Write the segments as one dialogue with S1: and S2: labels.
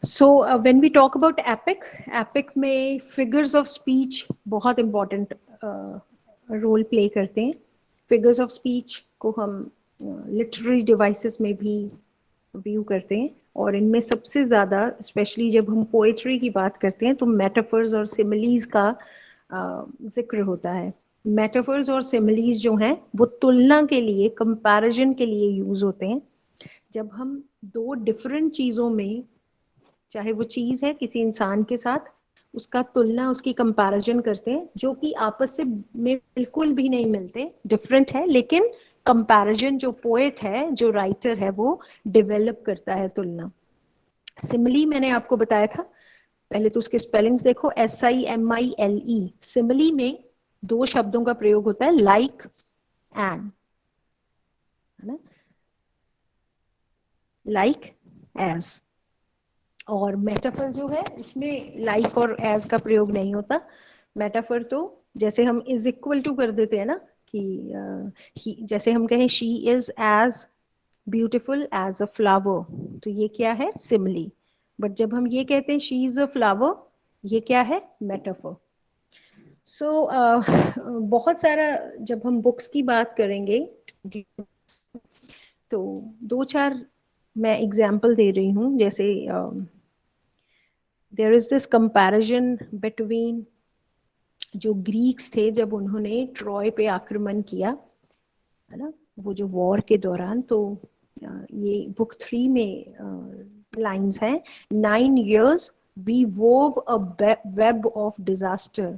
S1: So when we talk about epic, epic में figures of speech बहुत important role play करते हैं। Figures of speech को हम लिटरेरी डिवाइसेस में भी व्यू करते हैं, और इनमें सबसे ज़्यादा स्पेशली जब हम पोएट्री की बात करते हैं तो मेटाफर्स और सिमिलीज का जिक्र होता है। मेटाफर्स और सिमिलीज जो हैं वो तुलना के लिए, कंपैरिजन के लिए यूज होते हैं। जब हम दो डिफरेंट चीज़ों में, चाहे वो चीज़ है किसी इंसान के साथ, उसका तुलना, उसकी कंपैरिजन करते हैं, जो कि आपस से में बिल्कुल भी नहीं मिलते, डिफरेंट है, लेकिन कंपैरिजन जो पोएट है, जो राइटर है, वो डेवलप करता है तुलना। सिमिली मैंने आपको बताया था, पहले तो उसके स्पेलिंग्स देखो, SIMILE। सिमिली में दो शब्दों का प्रयोग होता है, लाइक एंड, है ना, लाइक एज। और मेटाफर जो है उसमें लाइक और एज का प्रयोग नहीं होता। मेटाफर तो जैसे हम इज इक्वल टू कर देते हैं ना, कि जैसे हम कहें she is as beautiful as a flower, तो ये क्या है, सिमिली। बट जब हम ये कहते हैं शी इज अ फ्लावर, ये क्या है, मेटाफर। सो बहुत सारा, जब हम बुक्स की बात करेंगे तो दो चार मैं एग्जाम्पल दे रही हूँ। जैसे there is this comparison between, जो ग्रीक्स थे जब उन्होंने ट्रॉय पे आक्रमण किया, है ना, वो जो वॉर के दौरान, तो ये बुक 3 में लाइंस हैं, 9 years we wove a web of disaster।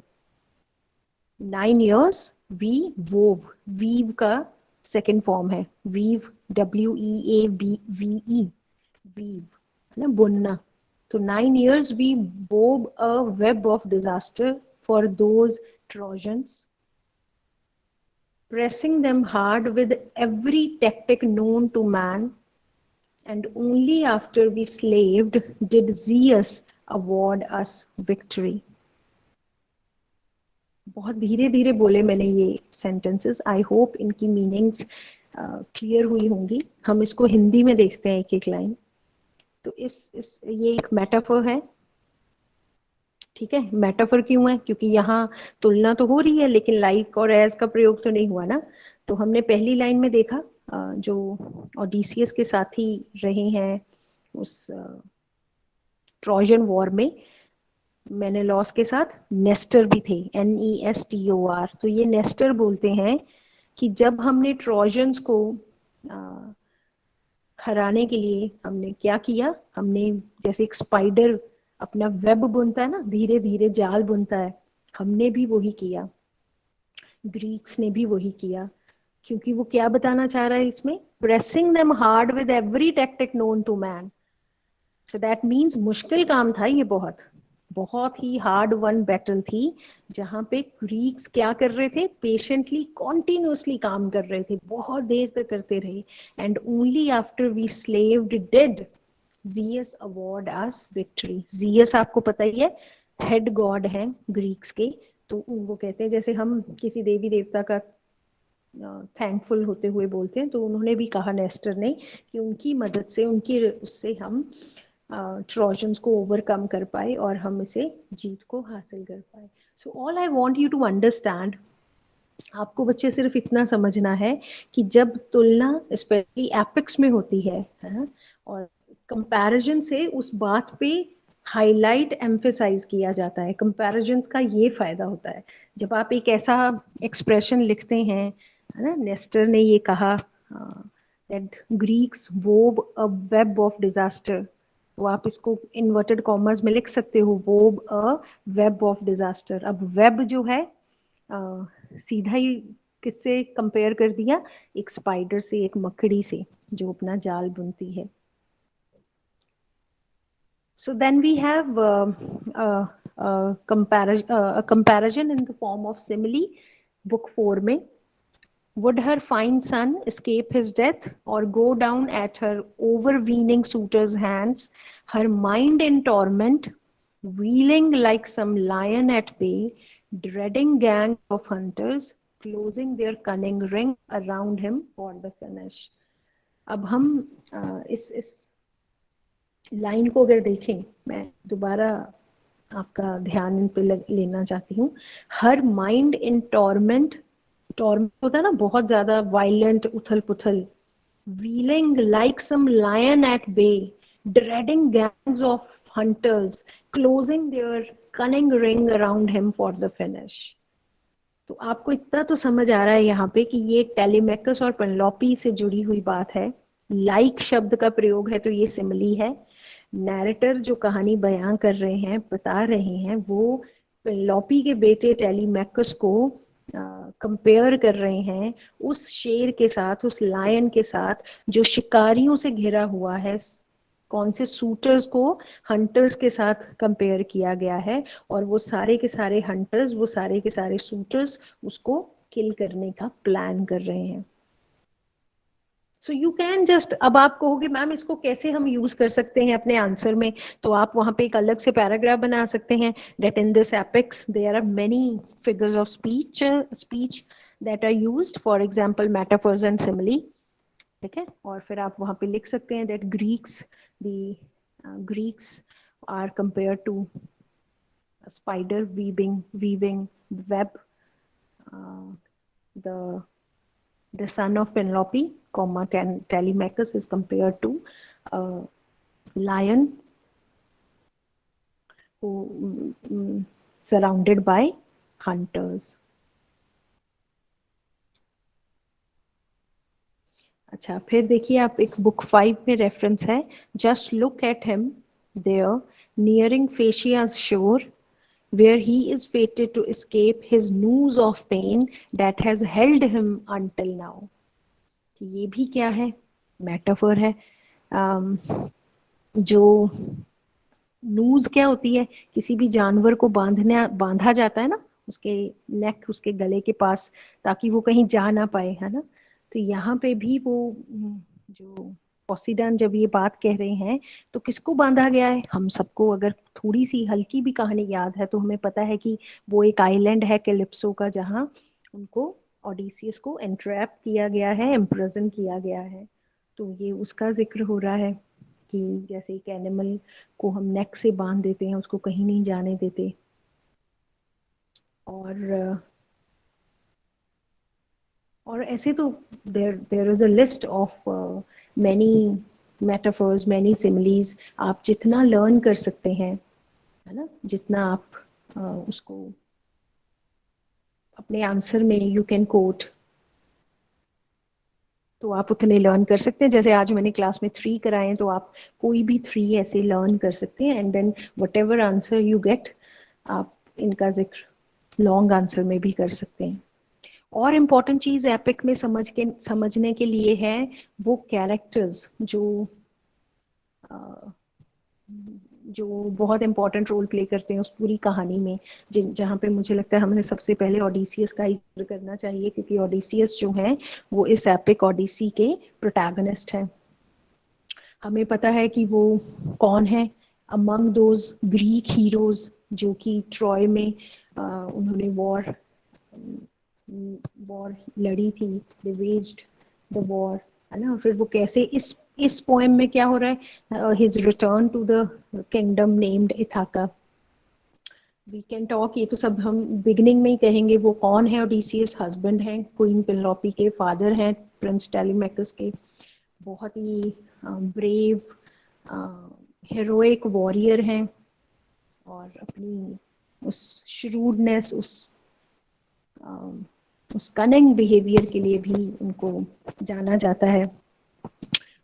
S1: 9 years we wove, weave का सेकेंड फॉर्म है weave, WEAVE, weave, है ना, बुनना। तो 9 years we wove a web of disaster for those Trojans, pressing them hard with every tactic known to man, and only after we slaved did Zeus award us victory। बहुत धीरे धीरे बोले मैंने ये सेंटेंसेस, आई होप इनकी meanings clear हुई होंगी। हम इसको हिंदी में देखते हैं एक एक लाइन। तो इस ये एक मेटाफर है, ठीक है। मेटाफर क्यों है, क्योंकि यहाँ तुलना तो हो रही है लेकिन लाइक और एज का प्रयोग तो नहीं हुआ ना। तो हमने पहली लाइन में देखा जो ओडिसियस के साथी रहे हैं उस ट्रोजन वॉर में, मेनेलॉस के साथ नेस्टर भी थे, NESTOR। तो ये नेस्टर बोलते हैं कि जब हमने ट्रोजन्स को हराने के लिए हमने क्या किया, हमने जैसे एक स्पाइडर अपना वेब बुनता है ना, धीरे धीरे जाल बुनता है, हमने भी वही किया, ग्रीक्स ने भी वही किया। क्योंकि वो क्या बताना चाह रहा है इसमें, pressing them hard with every tactic known to man. So that means मुश्किल काम था ये, बहुत बहुत ही हार्ड वन बैटल थी, जहां पे ग्रीक्स क्या कर रहे थे, पेशेंटली कॉन्टिन्यूसली काम कर रहे थे, बहुत देर तक करते रहे। And only after we slaved did GS award us victory. GS आपको पता ही है, हेड गॉड हैं ग्रीक्स के। तो वो कहते हैं जैसे हम किसी देवी देवता का थैंकफुल होते हुए बोलते हैं, तो उन्होंने भी कहा नेस्टर ने कि उनकी मदद से, उनकी उससे हम ट्रोजन्स को ओवरकम कर पाए और हम इसे जीत को हासिल कर पाए। So all I want you to understand, आपको बच्चे सिर्फ इतना समझना है कि जब तुलना स्पेशली एपिक्स में होती है ना, और कंपैरिजन से उस बात पे हाईलाइट एम्फेसाइज किया जाता है। कंपैरिजन का ये फायदा होता है, जब आप एक ऐसा एक्सप्रेशन लिखते हैं, है ना, नेस्टर ने ये कहा that Greeks वोव a web of disaster, तो आप इसको इन्वर्टेड कॉमर्स में लिख सकते हो, वोव अ वेब ऑफ डिजास्टर। अब वेब जो है सीधा ही किससे कंपेयर कर दिया, एक स्पाइडर से, एक मकड़ी से जो अपना जाल बुनती है। So then we have a comparison in the form of simile, book 4 में, would her fine son escape his death or go down at her overweening suitor's hands, her mind in torment, wheeling like some lion at bay, dreading gang of hunters, closing their cunning ring around him for the finish। अब हम इस line को अगर देखें, मैं दोबारा आपका ध्यान इन पे लेना चाहती हूँ। Her mind in torment, torment होता है ना बहुत ज्यादा वायलेंट उथल पुथल, wheeling like some lion at bay, dreading gangs of hunters, closing their cunning ring around him for the finish. तो आपको इतना तो समझ आ रहा है यहाँ पे कि ये टेलीमेकस और पेनेलोपी से जुड़ी हुई बात है। लाइक शब्द का प्रयोग है तो ये सिमिली है। नैरेटर जो कहानी बयां कर रहे हैं, बता रहे हैं, वो पेनेलोपी के बेटे टेलीमेकस को कंपेयर कर रहे हैं उस शेर के साथ, उस लायन के साथ जो शिकारियों से घिरा हुआ है। कौन से सूटर्स को हंटर्स के साथ कंपेयर किया गया है, और वो सारे के सारे हंटर्स, वो सारे के सारे सूटर्स उसको किल करने का प्लान कर रहे हैं। सो यू कैन जस्ट, अब आप कहोगे मैम इसको कैसे हम यूज कर सकते हैं अपने आंसर में, तो आप वहां पे एक अलग से पैराग्राफ बना सकते हैं that in this epics there are many figures of speech that are used, for example metaphors and simile, ठीक है। और फिर आप वहां पे लिख सकते हैं that Greeks are compared to a spider weaving web, uh, the the son of Penelope, comma Telemachus is compared to a lion who surrounded by hunters. अच्छा, फिर देखिए आप, एक बुक 5 में रेफरेंस है, just look at him there nearing Phaeacia's shore where he is fated to escape his noose of pain that has held him until now. ये भी क्या है, मेटाफर है। जो नूज क्या होती है, किसी भी जानवर को बांधा जाता है ना, उसके नेक, उसके गले के पास, ताकि वो कहीं जा ना पाए, है ना। तो यहाँ पे भी वो जो पोसीडन जब ये बात कह रहे हैं, तो किसको बांधा गया है, हम सबको। अगर थोड़ी सी हल्की भी कहानी याद है तो हमें पता है कि वो एक आइलैंड है कैलिप्सो का, जहाँ उनको, ओडिसियस को एंट्रैप किया गया है, इम्प्रिजन किया गया है। तो ये उसका जिक्र हो रहा है कि जैसे एक एनिमल को हम नेक से बांध देते हैं, उसको कहीं नहीं जाने देते। और ऐसे तो there is a list of many metaphors, many similes. आप जितना लर्न कर सकते हैं, है ना, जितना आप उसको अपने आंसर में यू कैन कोट, तो आप उतने लर्न कर सकते हैं। जैसे आज मैंने क्लास में 3 कराए, तो आप कोई भी 3 ऐसे लर्न कर सकते हैं, and then whatever answer you get, आप इनका जिक्र लॉन्ग आंसर में भी कर सकते हैं। और इम्पॉर्टेंट चीज एपिक में समझने के लिए है वो कैरेक्टर्स जो बहुत इंपॉर्टेंट रोल प्ले करते हैं उस पूरी कहानी में, जिन जहाँ पे मुझे लगता है हमें सबसे पहले ओडिसियस का ही जिक्र करना चाहिए, क्योंकि ओडिसियस जो है वो इस एपिक ओडिसी के प्रोटैगनिस्ट हैं। हमें पता है कि वो कौन है, अमंग दोज ग्रीक हीरोज जो कि ट्रॉय में उन्होंने वॉर लड़ी थी, दे वेज्ड द वॉर, है ना। फिर वो कैसे इस पोएम में क्या हो रहा है, his return to the kingdom named Ithaca. We can talk, ये तो सब हम बिगिनिंग में ही कहेंगे। वो कौन है, ओडिसियस हस्बैंड हैं क्वीन पेनेलोपी के, फादर हैं प्रिंस टेलीमेकस के, बहुत ही ब्रेव हीरोइक वॉरियर हैं, और अपनी उस श्रूडनेस, उस कनिंग बिहेवियर के लिए भी उनको जाना जाता है।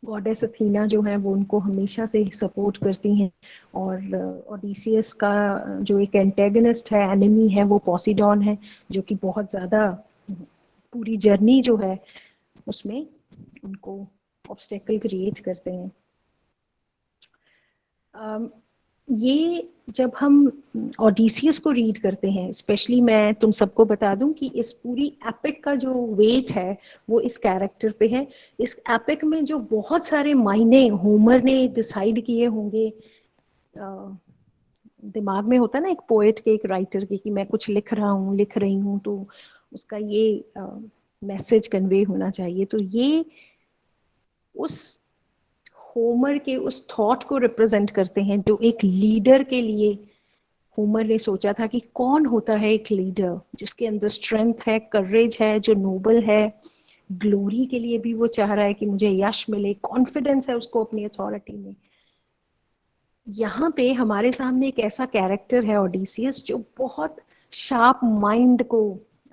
S1: गॉडेस अथीना जो है वो उनको हमेशा से सपोर्ट करती हैं, और ओडिसियस का जो एक एंटेगनिस्ट है, एनिमी है, वो पॉसिडॉन है, जो कि बहुत ज़्यादा पूरी जर्नी जो है उसमें उनको ऑब्स्टेकल क्रिएट करते हैं। ये जब हम ओडिसियस को रीड करते हैं, स्पेशली मैं तुम सबको बता दूं कि इस पूरी एपिक का जो वेट है वो इस कैरेक्टर पे है। इस एपिक में जो बहुत सारे मायने होमर ने डिसाइड किए होंगे, दिमाग में होता है ना एक पोएट के, एक राइटर के, कि मैं कुछ लिख रहा हूँ, लिख रही हूँ, तो उसका ये मैसेज कन्वे होना चाहिए। तो ये उस होमर के उस थॉट को रिप्रेजेंट करते हैं जो एक लीडर के लिए होमर ने सोचा था कि कौन होता है एक लीडर जिसके अंदर स्ट्रेंथ है, करेज है, जो नोबल है, ग्लोरी के लिए भी वो चाह रहा है कि मुझे यश मिले, कॉन्फिडेंस है उसको अपनी अथॉरिटी में। यहाँ पे हमारे सामने एक ऐसा कैरेक्टर है ओडिसियस जो बहुत शार्प माइंड को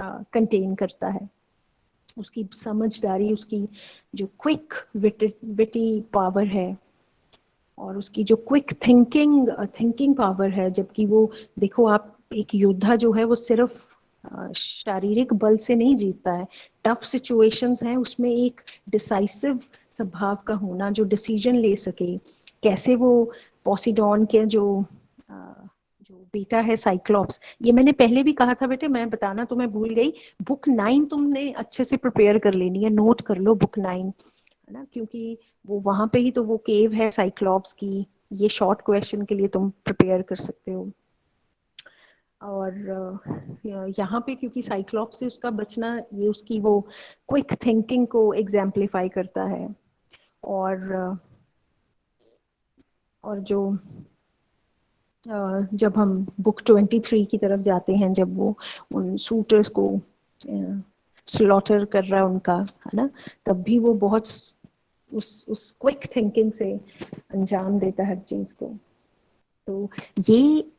S1: कंटेन करता है, उसकी समझदारी, उसकी जो क्विक विटी पावर है और उसकी जो क्विक थिंकिंग पावर है। जबकि वो देखो, आप एक योद्धा जो है वो सिर्फ शारीरिक बल से नहीं जीतता है, टफ सिचुएशंस हैं उसमें एक डिसाइसिव स्वभाव का होना, जो डिसीजन ले सके। कैसे वो पोसिडॉन के अ, जो बेटा है साइक्लॉप्स, ये मैंने पहले भी कहा था बेटे, मैं बताना तो मैं भूल गई, बुक 9 तुमने अच्छे से प्रिपेयर कर लेनी है, नोट कर लो बुक 9, है ना, क्योंकि वो वहां पे ही तो वो केव है साइक्लॉप्स की। ये शॉर्ट क्वेश्चन के लिए तुम प्रिपेयर कर सकते हो। और यहाँ पे क्योंकि साइक्लॉप्स से उसका बचना, ये उसकी वो क्विक थिंकिंग को एग्जाम्प्लीफाई करता है। और और जो जब हम बुक 23 की तरफ जाते हैं, जब वो उन शूटर्स को स्लॉटर कर रहा है उनका, है ना, तब भी वो बहुत उस क्विक थिंकिंग से अंजाम देता है हर चीज को। तो ये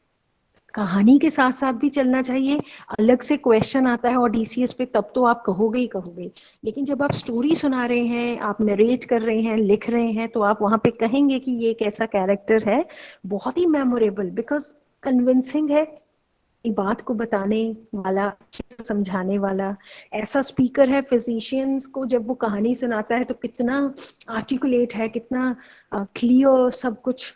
S1: कहानी के साथ साथ भी चलना चाहिए। अलग से क्वेश्चन आता है ओडिसियस पे तब तो आप कहोगे ही कहोगे, लेकिन जब आप स्टोरी सुना रहे हैं, आप नरेट कर रहे हैं, लिख रहे हैं, तो आप वहां पे कहेंगे कि ये एक ऐसा कैरेक्टर है बहुत ही मेमोरेबल, बिकॉज कन्विंसिंग है, बात को बताने वाला, अच्छे से समझाने वाला, ऐसा स्पीकर है। फिजिशियंस को जब वो कहानी सुनाता है तो कितना आर्टिकुलेट है, कितना क्लियर सब कुछ।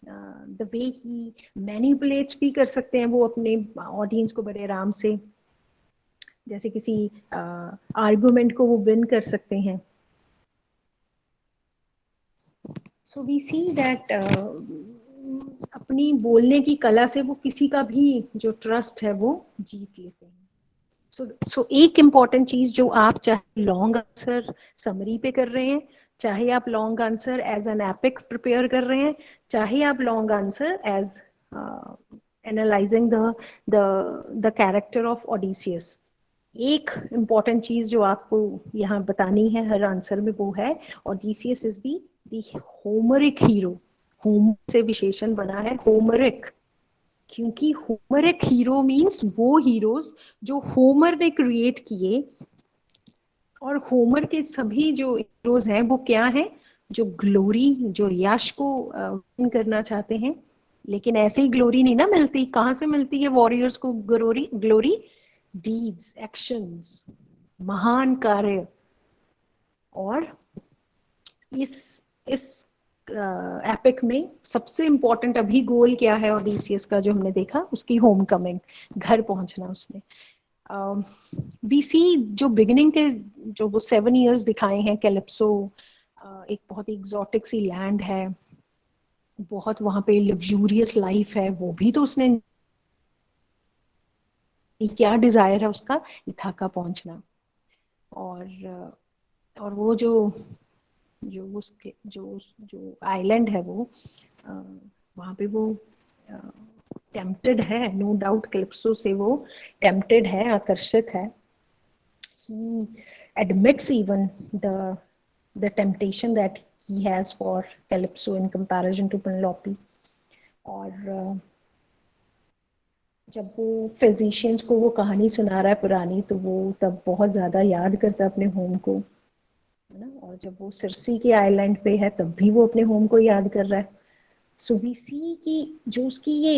S1: द वे ही मैनिपुलेट्स भी कर सकते हैं वो अपने ऑडियंस को बड़े आराम से, जैसे किसी आर्गुमेंट को वो विन कर सकते हैं। सो वी सी दैट अपनी बोलने की कला से वो किसी का भी जो ट्रस्ट है वो जीत लेते हैं। सो एक इम्पॉर्टेंट चीज जो आप चाहे लॉन्ग आंसर समरी पे कर रहे हैं, चाहे आप long answer as an epic prepare कर रहे हैं, चाहे आप long answer as analysing the the character of Odysseus, एक इम्पॉर्टेंट चीज जो आपको यहाँ बतानी है हर आंसर में, वो है Odysseus is the Homeric hero. Homer से विशेषण बना है होमरिक, क्योंकि होमरिक हीरो मींस वो हीरोज जो होमर ने क्रिएट किए। और होमर के सभी जो हीरोज हैं वो क्या है, जो ग्लोरी, जो यश को win करना चाहते हैं। लेकिन ऐसे ही ग्लोरी नहीं ना मिलती, कहाँ से मिलती है वॉरियर्स को ग्लोरी? ग्लोरी डीड्स, एक्शंस, महान कार्य। और इस एपिक में सबसे इंपॉर्टेंट अभी गोल क्या है ओडिसियस का, जो हमने देखा, उसकी होम कमिंग, घर पहुंचना उसने। बीसी जो बिगिनिंग के जो वो 7 years दिखाए हैं कैलिप्सो, एक बहुत ही एग्जॉटिक सी लैंड है, बहुत वहां पे लग्जूरियस लाइफ है, वो भी तो उसने, क्या डिजायर है उसका, इथाका पहुंचना। और और वो जो जो उसके जो जो आइलैंड है वो, वहां पे वो टेम्प्टेड है, नो डाउट कैलिप्सो से वो टेम्प्टेड है, आकर्षित है। he admits even the temptation that he has for Calypso in comparison to Penelope। और जब वो फिजिशियंस को वो कहानी सुना रहा है पुरानी, तो वो तब बहुत ज्यादा याद करता है अपने होम को, है ना। और जब वो सिरसी के आइलैंड पे है तब भी वो अपने होम को याद कर रहा है। सो वी सी कि जो उसकी ये,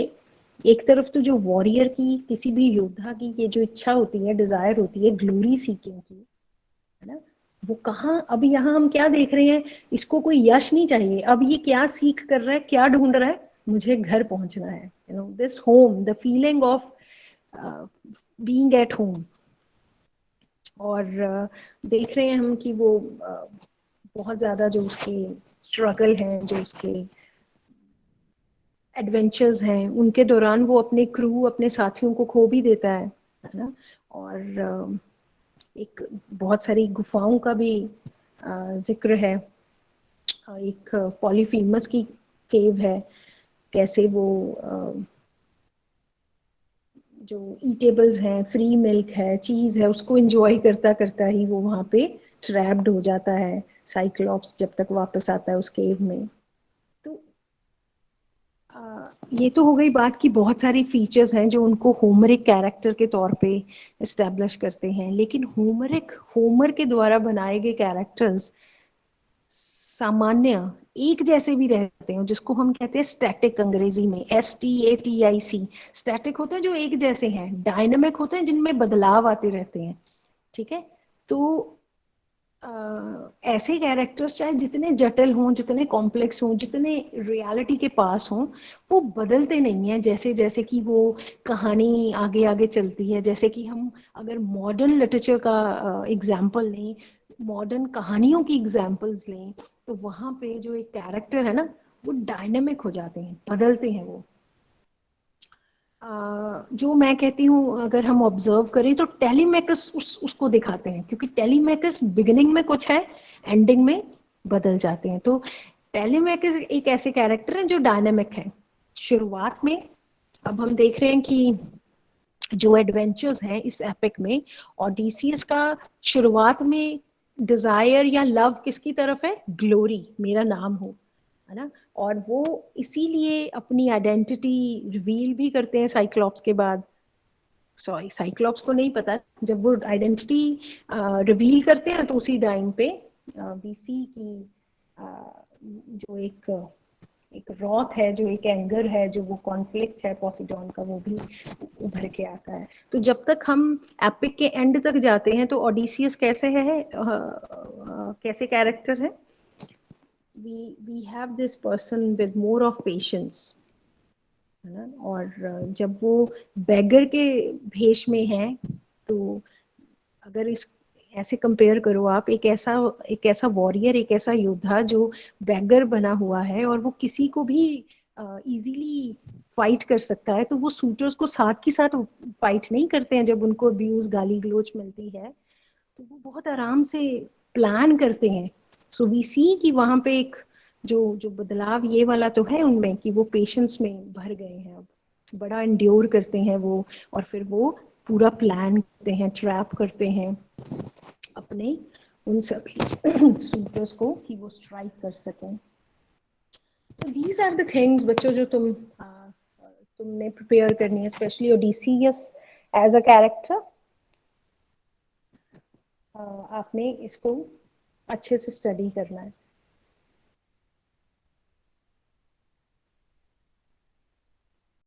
S1: एक तरफ तो जो वॉरियर की, किसी भी योद्धा की ये जो इच्छा होती है, डिजायर होती है ग्लोरी सीकिंग की, है ना, वो कहाँ, अब यहाँ हम क्या देख रहे हैं, इसको कोई यश नहीं चाहिए, अब ये क्या सीख कर रहा है, क्या ढूंढ रहा है, मुझे घर पहुंचना है, you know, this home, the feeling of being at home. और देख रहे हैं हम कि वो बहुत ज्यादा जो उसके स्ट्रगल हैं, जो उसके एडवेंचर्स हैं, उनके दौरान वो अपने क्रू, अपने साथियों को खो भी देता है ना। और एक बहुत सारी गुफाओं का भी जिक्र है, एक पॉलीफीमस की केव है, कैसे वो जो ईटेबल्स हैं, फ्री मिल्क है, चीज है, उसको एंजॉय करता करता ही वो वहां पे ट्रैप्ड हो जाता है साइक्लॉप्स जब तक वापस आता है उस केव में। तो ये तो हो गई बात की बहुत सारी फीचर्स हैं जो उनको होमरिक कैरेक्टर के तौर पे एस्टेब्लिश करते हैं, लेकिन होमर के द्वारा बनाए गए कैरेक्टर्स सामान्य एक जैसे भी रहते हैं, जिसको हम कहते हैं स्टैटिक, अंग्रेजी में STATIC। स्टैटिक होते हैं जो एक जैसे हैं, डायनामिक होते हैं जिनमें बदलाव आते रहते हैं। ठीक है। तो ऐसे कैरेक्टर्स चाहे जितने जटिल हों, जितने कॉम्प्लेक्स हों, जितने रियलिटी के पास हों, वो बदलते नहीं हैं जैसे जैसे कि वो कहानी आगे आगे चलती है। जैसे कि हम अगर मॉडर्न लिटरेचर का एग्जाम्पल लें, मॉडर्न कहानियों की एग्जाम्पल्स लें, तो वहाँ पे जो एक कैरेक्टर है ना, वो डायनेमिक हो जाते हैं, बदलते हैं वो। जो मैं कहती हूँ अगर हम ऑब्जर्व करें तो टेलीमैकस उसको दिखाते हैं, क्योंकि टेलीमैकस बिगिनिंग में कुछ है, एंडिंग में बदल जाते हैं। तो टेलीमैकस एक ऐसे कैरेक्टर है जो डायनेमिक है शुरुआत में। अब हम देख रहे हैं कि जो एडवेंचर्स हैं इस एपिक में, ओडिसियस का शुरुआत में डिजायर या लव किसकी तरफ है? ग्लोरी, मेरा नाम हो, है ना। और वो इसीलिए अपनी आइडेंटिटी रिवील भी करते हैं साइक्लॉप्स के बाद। सॉरी, साइक्लॉप्स को नहीं पता, जब वो आइडेंटिटी रिवील करते हैं तो उसी टाइम पे बीसी की जो एक एक रॉथ है, जो एक एंगर है, जो वो कॉन्फ्लिक्ट है पॉसिडॉन का, वो भी उभर के आता है। तो जब तक हम एपिक के एंड तक जाते हैं तो ओडिसियस कैसे है, कैसे कैरेक्टर है? We have this person with more of patience, है ना। और जब वो बेगर के भेष में है, तो अगर इस ऐसे कंपेयर करो आप, एक ऐसा वॉरियर, एक ऐसा योद्धा जो बैगर बना हुआ है और वो किसी को भी इजीली फाइट कर सकता है, तो वो सूटर्स को साथ के साथ फाइट नहीं करते हैं जब उनको अब्यूज, गाली गलोच मिलती है, तो वो बहुत आराम से प्लान करते हैं। सो वी सी कि वहां पे एक जो जो बदलाव ये वाला तो है उनमें, कि वो पेशेंस में भर गए हैं, अब बड़ा इंड्योर करते हैं वो, और फिर वो पूरा प्लान करते हैं, ट्रैप करते हैं अपने उन सभी सूटर्स को कि वो स्ट्राइक कर सकें। So these are the things बच्चों जो तुमने प्रिपेयर करनी है, specially Odysseus as a character. आपने इसको अच्छे से स्टडी करना है।